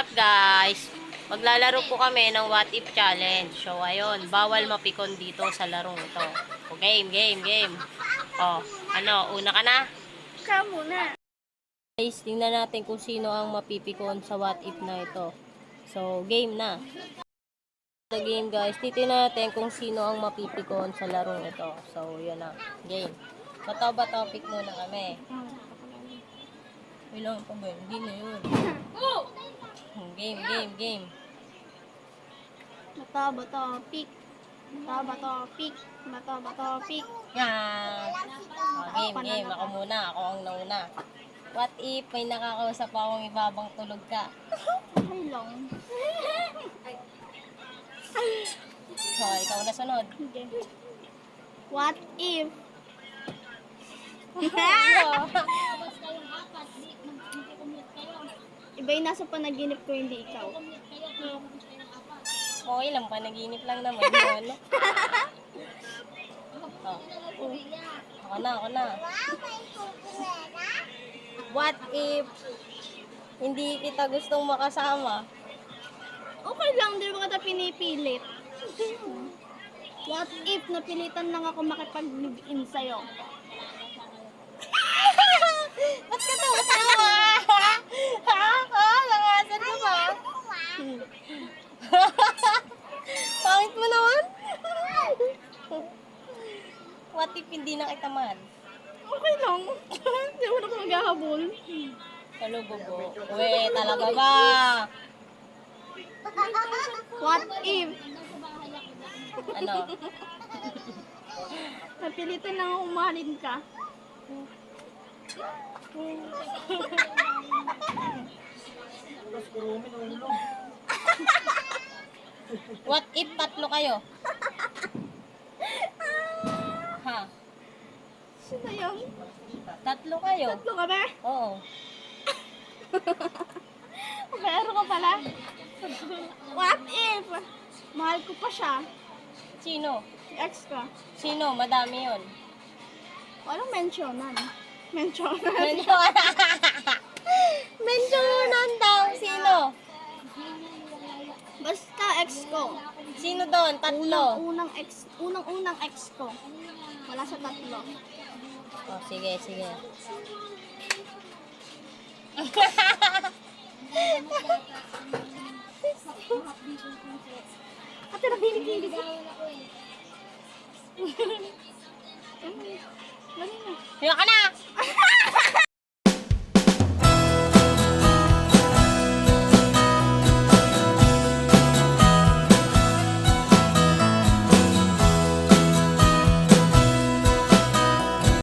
up guys? Maglalaro po kami ng what if challenge. So ayun, bawal mapikon dito sa larong ito. O, game. O, ano, una ka na? Ikaw muna. Guys, tingnan natin kung sino ang mapipikon sa what if na ito. So, game na. Sa game guys, titingnan natin kung sino ang mapipikon sa larong ito. So, yun na. Game. Bato pick muna kami. Ilang pa ba? Hindi na yun. Game. Bato, pick. Bato, pick. Yan. Game. Ako muna. Ako ang nauna. What if may nakakausap akong ibabang tulog ka? Okay lang. So, ikaw na sunod. Okay. What if? Iba yung nasa panaginip ko, hindi ikaw. Okay lang, panaginip lang naman yun. Oh. Ako na. What if hindi kita gustong makasama? Okay lang, di ba kita pinipilit? What if napilitan lang ako makipag-live-in sa'yo? Ba't ka tawa? Langasan ka ba? Pangit mo naman. What if hindi na kita mahal? Okay lang. Hindi mo na ako maghahabol. Hello, Bobo. Uwe, talaga ba? What if Ano? napilitan lang ako mahalin ka? What if tatlo kayo? Ha? Sino yun? Tatlo kayo? Tatlo ka ba? Oo. Meron ka pala? What if mahal ko pa siya? Sino? Si ex ka? Sino? Madami yun. Walang mentionan. Mentionan. Mentionan daw. Sino? Basta ex ko. Sino doon? Tatlo. Unang ex ko. Wala sa tatlo. Oh, sige. Ate, nabinig-binig ko. Lagi na. Hiya ka na!